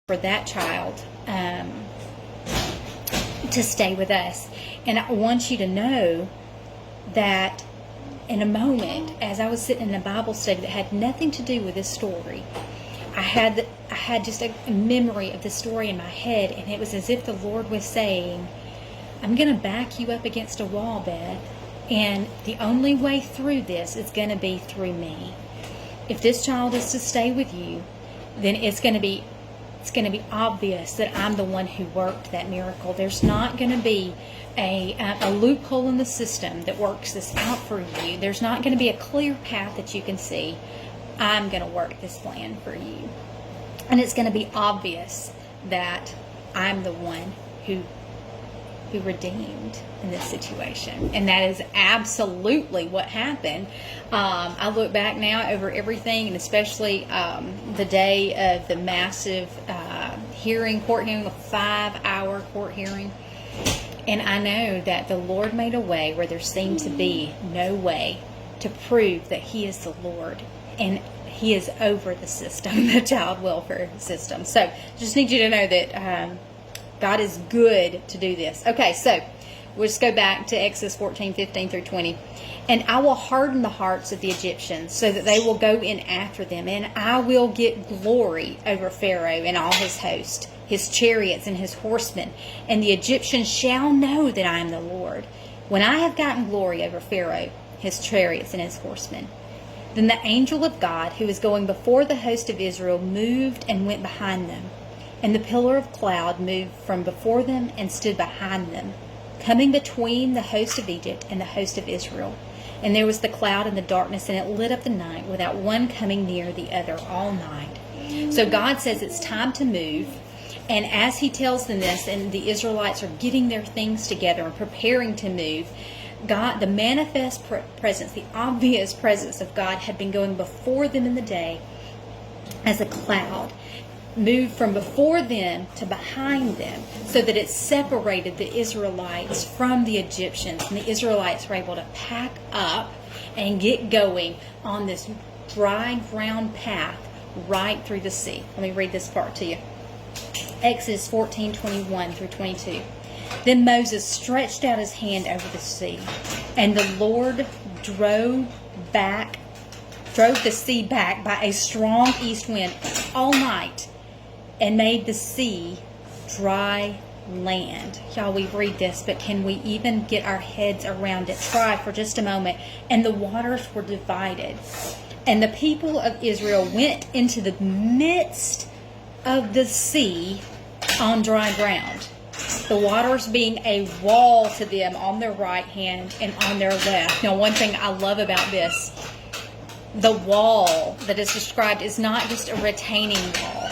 for that child to stay with us. And I want you to know that in a moment, as I was sitting in a Bible study that had nothing to do with this story, I had just a memory of the story in my head, and it was as if the Lord was saying, I'm going to back you up against a wall, Beth, and the only way through this is going to be through me. If this child is to stay with you, then it's going to be obvious that I'm the one who worked that miracle. There's not going to be a loophole in the system that works this out for you. There's not going to be a clear path that you can see. I'm going to work this plan for you. And it's going to be obvious that I'm the one who redeemed in this situation. And that is absolutely what happened. I look back now over everything, and especially the day of the massive court hearing, a 5-hour court hearing. And I know that the Lord made a way where there seemed to be no way, to prove that He is the Lord and He is over the system, the child welfare system. So just need you to know that God is good to do this. Okay, so we'll just go back to Exodus 14:15 through 20. And I will harden the hearts of the Egyptians so that they will go in after them. And I will get glory over Pharaoh and all his host, his chariots and his horsemen. And the Egyptians shall know that I am the Lord, when I have gotten glory over Pharaoh, his chariots and his horsemen. Then the angel of God, who was going before the host of Israel, moved and went behind them. And the pillar of cloud moved from before them and stood behind them, coming between the host of Egypt and the host of Israel. And there was the cloud and the darkness, and it lit up the night, without one coming near the other all night. So God says it's time to move. And as He tells them this, and the Israelites are getting their things together and preparing to move, God, the manifest presence, the obvious presence of God had been going before them in the day as a cloud, moved from before them to behind them, so that it separated the Israelites from the Egyptians. And the Israelites were able to pack up and get going on this dry ground path right through the sea. Let me read this part to you. Exodus 14:21 through 22. Then Moses stretched out his hand over the sea, and the Lord drove the sea back by a strong east wind all night, and made the sea dry land. Y'all, we read this, but can we even get our heads around it? Try for just a moment. And the waters were divided. And the people of Israel went into the midst of the sea on dry ground, the waters being a wall to them on their right hand and on their left. Now, one thing I love about this, the wall that is described is not just a retaining wall.